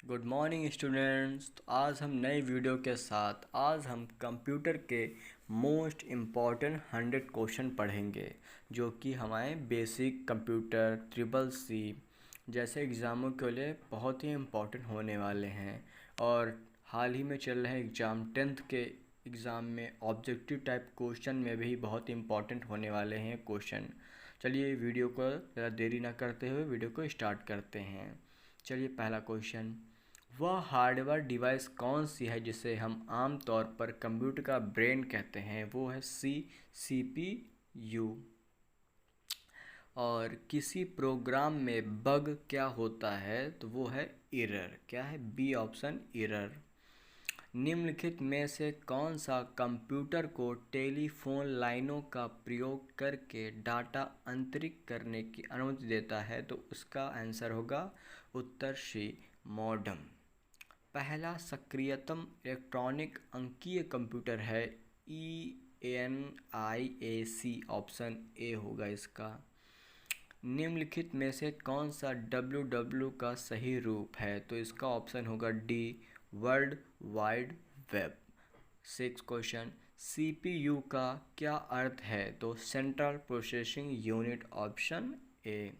Good morning students. तो आज हम नई वीडियो के साथ आज हम कंप्यूटर के मोस्ट इम्पॉर्टेंट 100 क्वेश्चन पढ़ेंगे, जो कि हमारे बेसिक कंप्यूटर ट्रिपल सी जैसे एग्ज़ामों के लिए बहुत ही इम्पॉर्टेंट होने वाले हैं। और हाल ही में चल रहे एग्ज़ाम 10th के एग्ज़ाम में ऑब्जेक्टिव टाइप क्वेश्चन में भी बहुत इम्पॉर्टेंट होने वाले हैं क्वेश्चन। चलिए वीडियो को ज़रा देरी ना करते हुए वीडियो को स्टार्ट करते हैं। चलिए पहला क्वेश्चन, वह हार्डवेयर डिवाइस कौन सी है जिसे हम आम तौर पर कंप्यूटर का ब्रेन कहते हैं? वो है CPU। और किसी प्रोग्राम में बग क्या होता है? तो वो है एरर। क्या है? B option, error. निम्नलिखित में से कौन सा कंप्यूटर को टेलीफोन लाइनों का प्रयोग करके डाटा अंतरित करने की अनुमति देता है? तो उसका आंसर होगा उत्तर सी, मॉडेम। पहला सक्रियतम इलेक्ट्रॉनिक अंकीय कंप्यूटर है ENIAC। ऑप्शन ए होगा इसका। निम्नलिखित में से कौन सा WW का सही रूप है? तो इसका ऑप्शन होगा D, world wide web. 6 question, CPU का क्या अर्थ है? तो central processing unit. Option A.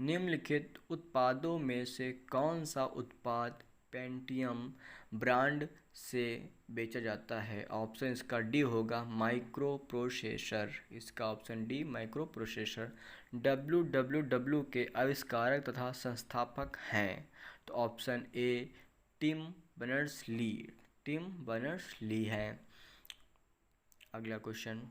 निम्नलिखित उत्पादों में से कौन सा उत्पाद पेंटियम ब्रांड से बेचा जाता है? ऑप्शन इसका डी होगा, माइक्रो प्रोसेसर। इसका option D, microprocessor. WWW के आविष्कारक तथा संस्थापक हैं? तो option A, Tim Berners Lee. Tim Berners Lee है। अगला क्वेश्चन,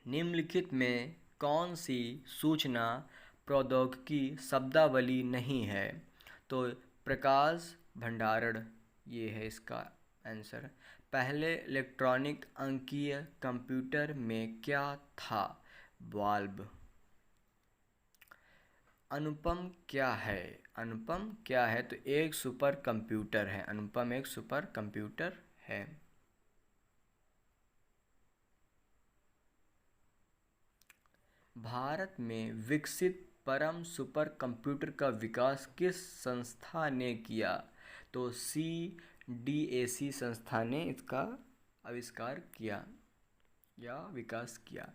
निम्नलिखित में कौन सी सूचना प्रौद्योगिकी शब्दावली नहीं है? तो प्रकाश भंडारण ये है इसका आंसर। पहले इलेक्ट्रॉनिक अंकीय कंप्यूटर में क्या था? बल्ब। अनुपम क्या है? अनुपम क्या है? तो एक सुपर कंप्यूटर है। अनुपम एक सुपर कंप्यूटर है। भारत में विकसित परम सुपर कंप्यूटर का विकास किस संस्था ने किया? तो CDAC संस्था ने इसका आविष्कार किया या विकास किया।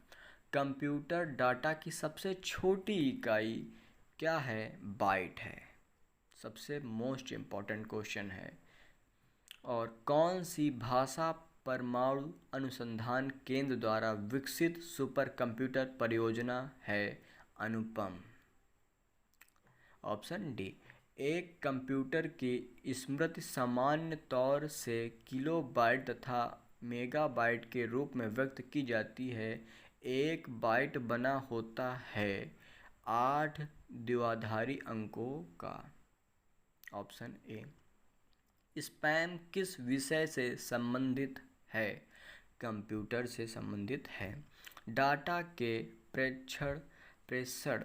कंप्यूटर डाटा की सबसे छोटी इकाई क्या है? बाइट है। सबसे मोस्ट इम्पॉर्टेंट क्वेश्चन है। और कौन सी भाषा परमाणु अनुसंधान केंद्र द्वारा विकसित सुपर कंप्यूटर परियोजना है? अनुपम। Option D. एक कंप्यूटर की स्मृति सामान्य तौर से किलोबाइट तथा मेगाबाइट के रूप में व्यक्त की जाती है। एक बाइट बना होता है 8 द्विआधारी अंकों का। Option A. स्पैम किस विषय से संबंधित है? कंप्यूटर से संबंधित है। डाटा के प्रेषण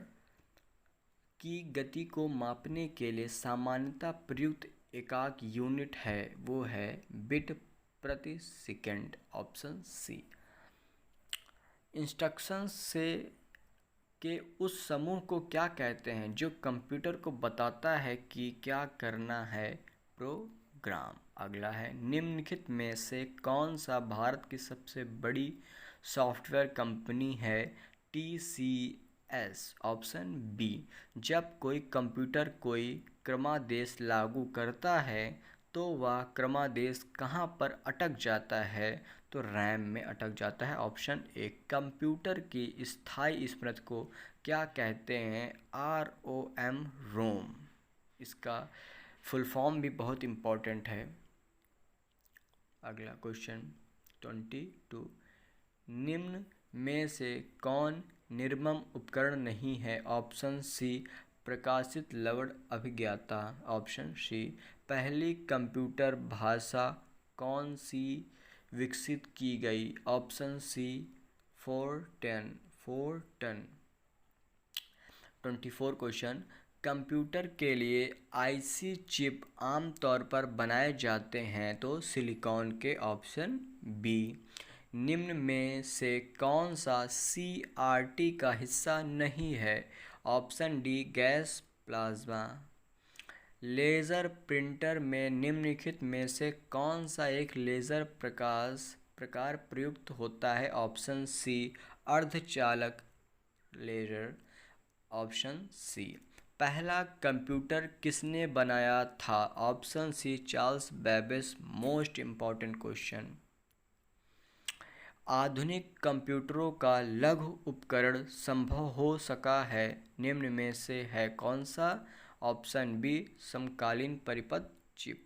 की गति को मापने के लिए सामान्यतः प्रयुक्त एकाक यूनिट है, वो है बिट प्रति सेकंड। Option C. इंस्ट्रक्शंस से के उस समूह को क्या कहते हैं जो कंप्यूटर को बताता है कि क्या करना है? प्रोग्राम। अगला है, निम्नलिखित में से कौन सा भारत की सबसे बड़ी सॉफ्टवेयर कंपनी है? TCS। Option B. जब कोई कंप्यूटर कोई क्रमादेश लागू करता है तो वह क्रमादेश कहाँ पर अटक जाता है? तो रैम में अटक जाता है। ऑप्शन ए। कंप्यूटर की स्थायी स्मृति को क्या कहते हैं? ROM, रोम। इसका फुल फॉर्म भी बहुत इम्पॉर्टेंट है। अगला क्वेश्चन 22, निम्न में से कौन निर्मम उपकरण नहीं है? ऑप्शन सी, प्रकाशित लवण अभिज्ञाता। Option C. पहली कंप्यूटर भाषा कौन सी विकसित की गई? Option C, fourteen. 24 question, computer के लिए IC चिप आमतौर पर बनाए जाते हैं? तो सिलिकॉन के। Option B. निम्न में से कौन सा CRT का हिस्सा नहीं है? Option D, gas plasma. Laser printer में निम्नलिखित में से कौन सा एक लेज़र प्रकार प्रयुक्त होता है? ऑप्शन सी अर्धचालक लेज़र, ऑप्शन सी। पहला कंप्यूटर किसने बनाया था? Option C Charles Babbage. Most important question. आधुनिक कंप्यूटरों का लघु उपकरण संभव हो सका है, निम्न में से है कौन सा? ऑप्शन बी समकालीन परिपथ चिप।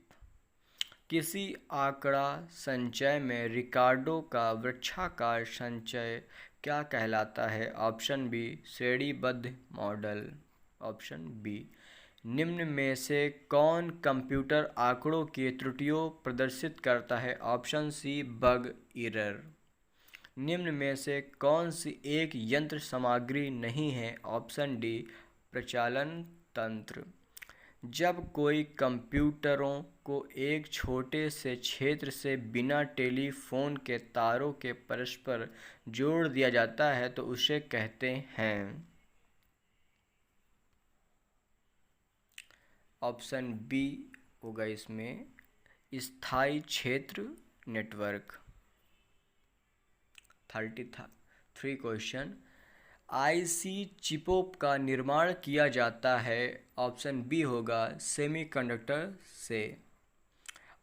किसी आंकड़ा संचय में रिकार्डो का वृक्षाकार संचय क्या कहलाता है? ऑप्शन बी श्रेणीबद्ध मॉडल, ऑप्शन बी। निम्न में से कौन कंप्यूटर आंकड़ों की त्रुटियों प्रदर्शित करता है? Option C bug error. निम्न में से कौन सी एक यंत्र सामग्री नहीं है? ऑप्शन डी प्रचालन तंत्र। जब कोई कंप्यूटरों को एक छोटे से क्षेत्र से बिना टेलीफोन के तारों के परस्पर जोड़ दिया जाता है तो उसे कहते हैं। ऑप्शन बी होगा इसमें स्थायी क्षेत्र नेटवर्क। 33 क्वेश्चन। आईसी चिपों का निर्माण किया जाता है, ऑप्शन बी होगा सेमीकंडक्टर से।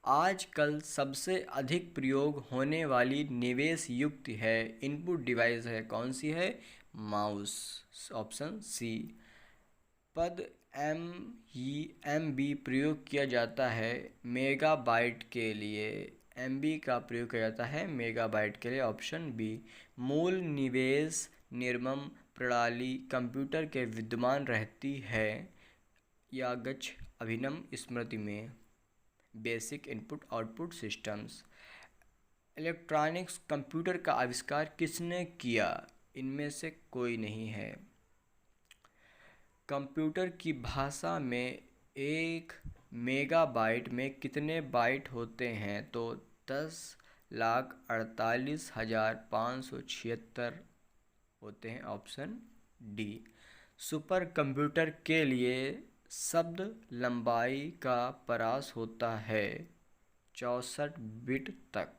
आजकल सबसे अधिक प्रयोग होने वाली निवेश युक्त है इनपुट डिवाइस है, कौन सी है? Mouse, option C. पद MB प्रयोग किया जाता है मेगाबाइट के लिए, MB का प्रयोग किया जाता है मेगाबाइट के लिए, ऑप्शन बी। मूल निवेश निर्मम प्रणाली कंप्यूटर के विद्यमान रहती है या गच्छ अभिन्नम स्मृति में, basic input output systems. Electronics computer का आविष्कार किसने किया? इनमें से कोई नहीं है। कंप्यूटर की भाषा में 1 मेगाबाइट में कितने बाइट होते हैं? तो 10,48,576 होते हैं, ऑप्शन डी। सुपर कंप्यूटर के लिए शब्द लंबाई का परास होता है 64 बिट तक।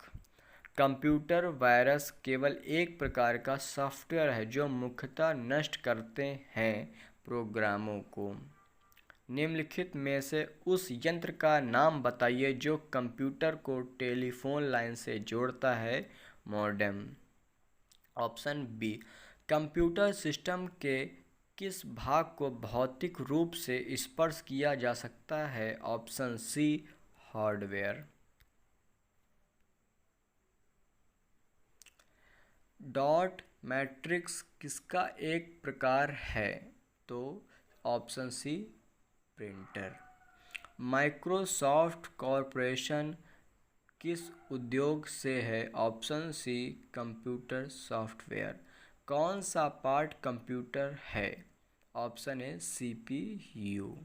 कंप्यूटर वायरस केवल एक प्रकार का सॉफ्टवेयर है जो मुख्यतः नष्ट करते हैं प्रोग्रामों को। निम्नलिखित में से उस यंत्र का नाम बताइए जो कंप्यूटर को टेलीफोन लाइन से जोड़ता है, modem, option B. Computer system के किस भाग को भौतिक रूप से स्पर्श किया जा सकता है? Option C hardware. Dot matrix किसका एक प्रकार है? तो option C printer. Microsoft corporation किस उद्योग से है? Option C computer software. कौन सा पार्ट कंप्यूटर है? Option A CPU।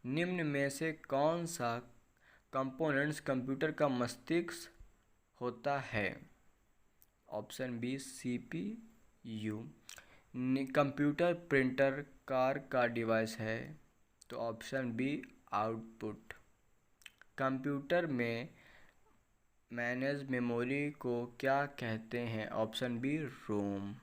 निम्न में से कौन सा कंपोनेंट्स कंप्यूटर का मस्तिष्क होता है? Option B CPU। Computer printer कार का डिवाइस है, तो ऑप्शन बी आउटपुट। कंप्यूटर में मैनेज मेमोरी को क्या कहते हैं? Option B ROM.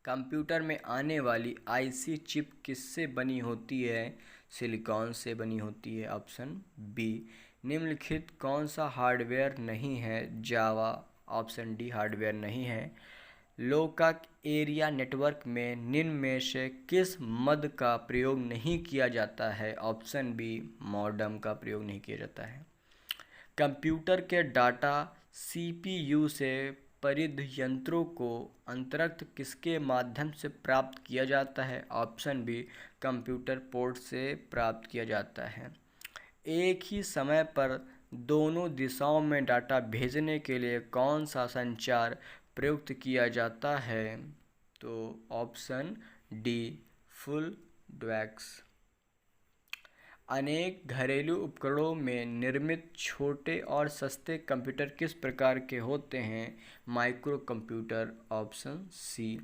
कंप्यूटर में आने वाली IC चिप किससे बनी होती है? सिलिकॉन से बनी होती है, ऑप्शन बी। निम्नलिखित कौन सा हार्डवेयर नहीं है? जावा, ऑप्शन डी हार्डवेयर नहीं है। लोकल एरिया नेटवर्क में निम्न में से किस मद का प्रयोग नहीं किया जाता है? ऑप्शन बी मॉडेम का प्रयोग नहीं किया जाता है। कंप्यूटर के डाटा CPU से परिध यंत्रों को अंतरिक्ष किसके माध्यम से प्राप्त किया जाता है? ऑप्शन बी कंप्यूटर पोर्ट से प्राप्त किया जाता है। एक ही समय पर दोनों दिशाओं में डाटा भेजने के लिए कौन सा संचार प्रयुक्त किया जाता है? तो ऑप्शन डी फुल डुप्लेक्स। अनेक घरेलू उपकरणों में निर्मित छोटे और सस्ते कंप्यूटर किस प्रकार के होते हैं? Microcomputer, option C.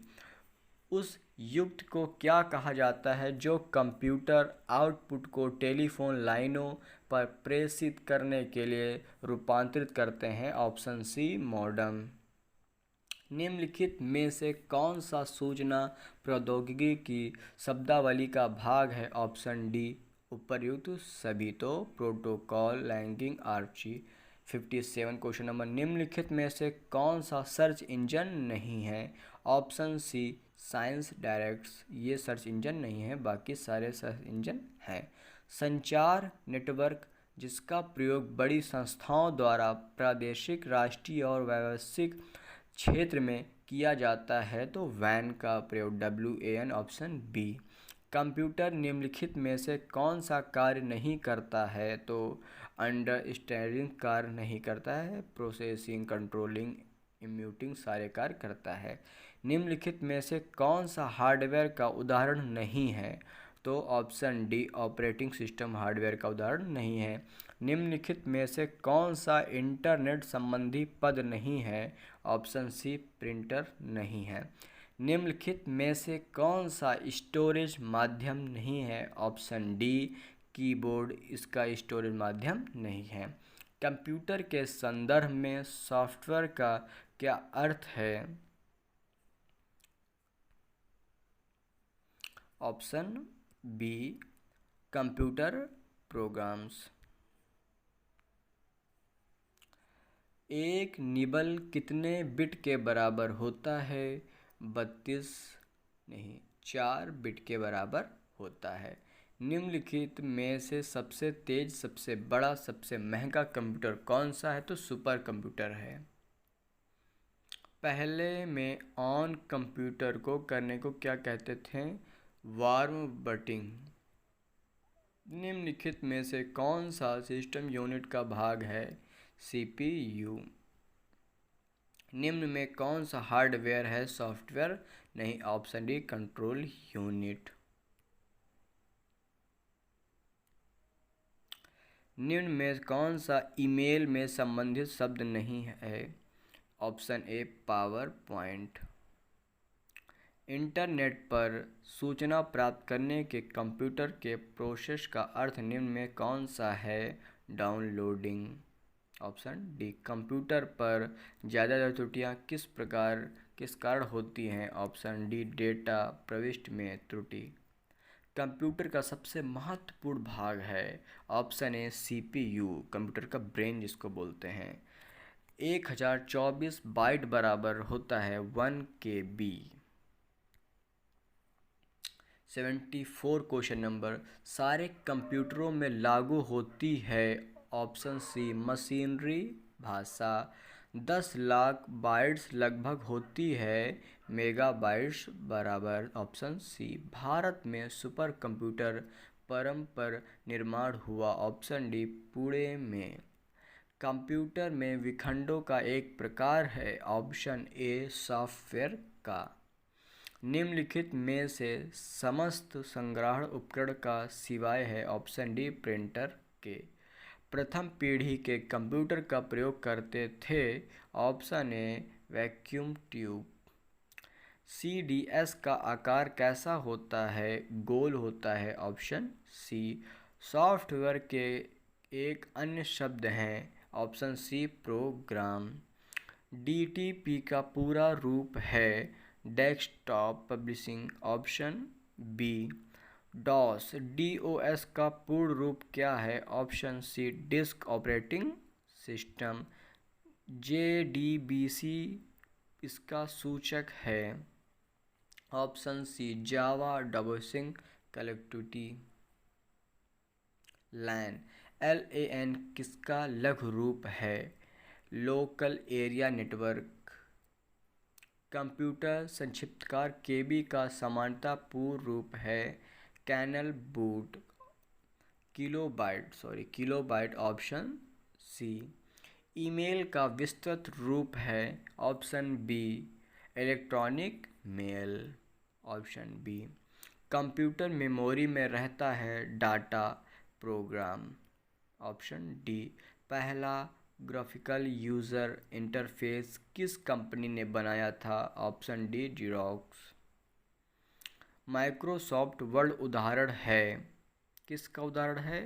उस युक्त को क्या कहा जाता है जो कंप्यूटर आउटपुट को टेलीफोन लाइनों पर प्रेषित करने के लिए रूपांतरित करते हैं? Option C modem. निम्नलिखित में से कौन सा सूचना प्रौद्योगिकी की शब्दावली का भाग है? ऑप्शन डी उपर्युक्त सभी। तो प्रोटोकॉल लैंगिंग आर्ची 57 क्वेश्चन नंबर, निम्नलिखित में से कौन सा सर्च इंजन नहीं है? ऑप्शन सी साइंस डायरेक्ट्स, ये सर्च इंजन नहीं है, बाकी सारे सर्च इंजन हैं। संचार नेटवर्क जिसका प्रयोग बड़ी संस्थाओं द्वारा प्रादेशिक, राष्ट्रीय और वैश्विक क्षेत्र में किया जाता है, तो वैन का प्रयोग WAN, ऑप्शन बी। कंप्यूटर निम्नलिखित में से कौन सा कार्य नहीं करता है? तो अंडरस्टैंडिंग कार्य नहीं करता है, प्रोसेसिंग, कंट्रोलिंग, इम्यूटिंग सारे कार्य करता है। निम्नलिखित में से कौन सा हार्डवेयर का उदाहरण नहीं है? तो option D operating system hardware का उदाहरण नहीं है। निम्नलिखित में से कौन सा इंटरनेट संबंधी पद नहीं है? ऑप्शन सी प्रिंटर नहीं है। निम्नलिखित में से कौन सा स्टोरेज माध्यम नहीं है? ऑप्शन डी कीबोर्ड इसका स्टोरेज माध्यम नहीं है। कंप्यूटर के संदर्भ में सॉफ्टवेयर का क्या अर्थ है? Option B computer programs. एक निबल कितने बिट के बराबर होता है? 32 नहीं 4 बिट के बराबर होता है। निम्नलिखित में से सबसे तेज, सबसे बड़ा, सबसे महंगा कंप्यूटर कौन सा है? तो सुपर कंप्यूटर है। पहले में ऑन कंप्यूटर को करने को क्या कहते थे? वार्म बटिंग। निम्नलिखित में से कौन सा सिस्टम यूनिट का भाग है? CPU। निम्न में कौन सा हार्डवेयर है, सॉफ्टवेयर नहीं? Option D control unit. निम्न में कौन सा ईमेल में संबंधित शब्द नहीं है? ऑप्शन ए पावर पॉइंट। इंटरनेट पर सूचना प्राप्त करने के कंप्यूटर के प्रोसेस का अर्थ निम्न में कौन सा है? डाउनलोडिंग। ऑप्शन डी कंप्यूटर पर ज़्यादातर त्रुटियां किस कारण होती हैं? ऑप्शन डी डेटा प्रविष्टि में त्रुटि। कंप्यूटर का सबसे महत्वपूर्ण भाग है? ऑप्शन ए CPU, कंप्यूटर का ब्रेन जिसको बोलते हैं। 1024 बाइट बराबर होता है 1 KB। 74 क्वेश्चन नंबर, सारे कंप्यूटरों में लागू होती है? ऑप्शन सी मशीनरी भाषा। 10 लाख बाइट्स लगभग होती है मेगाबाइट्स बराबर। Option C. भारत में सुपर कंप्यूटर पर निर्माण हुआ? ऑप्शन डी पुणे में। कंप्यूटर में विखंडों का एक प्रकार है? ऑप्शन ए सॉफ्टवेयर का। निम्नलिखित में से समस्त संग्रहण उपकरण का सिवाय है? ऑप्शन डी प्रिंटर के। प्रथम पीढ़ी के कंप्यूटर का प्रयोग करते थे? Option A vacuum tube. CDS का आकार कैसा होता है? गोल होता है। ऑप्शन सी। सॉफ्टवेयर के एक अन्य शब्द हैं? Option C program. DTP का पूरा रूप है? Desktop publishing. Option B. DOS का पूर्ण रूप क्या है? Option C disk operating system. JDBC इसका सूचक है? Option C Java debugging connectivity. LAN किसका लघु रूप है? Local area network. कंप्यूटर संक्षिप्तकार KB का समानतापूर्ण रूप है? कैनल बूट। किलोबाइट। Option C. ईमेल का विस्तृत रूप है? Option B electronic mail. Option B. Computer memory में रहता है डाटा प्रोग्राम। Option D. पहला ग्राफिकल यूज़र इंटरफेस किस कंपनी ने बनाया था? Option D xerox. Microsoft word उदाहरण है, किसका उदाहरण है?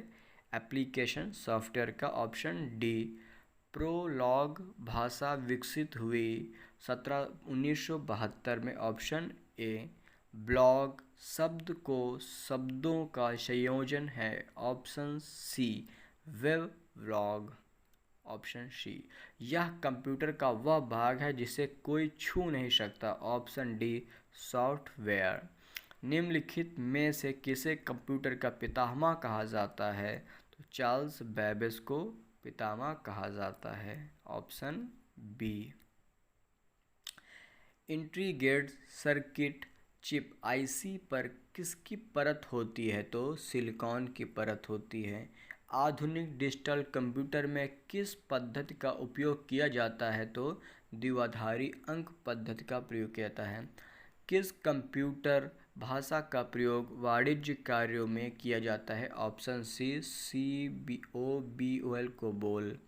एप्लीकेशन सॉफ्टवेयर का। Option D. प्रोलॉग भाषा विकसित हुई 1972 में। Option A. ब्लॉग शब्द को शब्दों का संयोजन है। Option C. Web blog. Option C. यह कंप्यूटर का वह भाग है जिसे कोई छू नहीं सकता। Option D. सॉफ्टवेयर। निम्नलिखित में से किसे कंप्यूटर का पितामह कहा जाता है? तो चार्ल्स बेबेज को पितामह कहा जाता है। Option B. Integrated circuit chip IC पर किसकी परत होती है? तो सिलिकॉन की परत होती है। आधुनिक डिजिटल कंप्यूटर में किस पद्धति का उपयोग किया जाता है? तो द्विआधारी अंक पद्धति का प्रयोग किया जाता है। किस कंप्यूटर भाषा का प्रयोग वाणिज्य कार्यों में किया जाता है? ऑप्शन सी COBOL कोबोल।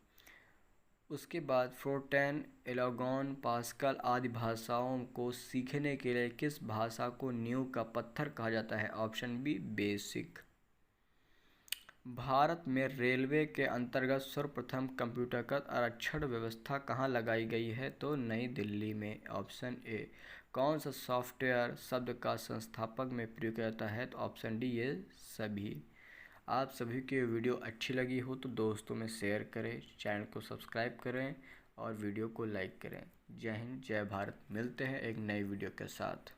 उसके बाद फोर्ट्रैन, एल्गोन, पास्कल आदि भाषाओं को सीखने के लिए किस भाषा को नींव का पत्थर कहा जाता है? Option B. बेसिक। भारत में रेलवे के अंतर्गत सर्वप्रथम कंप्यूटरकृत आरक्षण व्यवस्था कहाँ लगाई गई है? तो नई दिल्ली में। Option A. कौन सा सॉफ्टवेयर शब्द का संस्थापक में प्रयोग किया जाता है? तो ऑप्शन डी ये सभी। आप सभी की वीडियो अच्छी लगी हो तो दोस्तों में शेयर करें, चैनल को सब्सक्राइब करें और वीडियो को लाइक करें। जय हिंद, जय भारत। मिलते हैं एक नई वीडियो के साथ।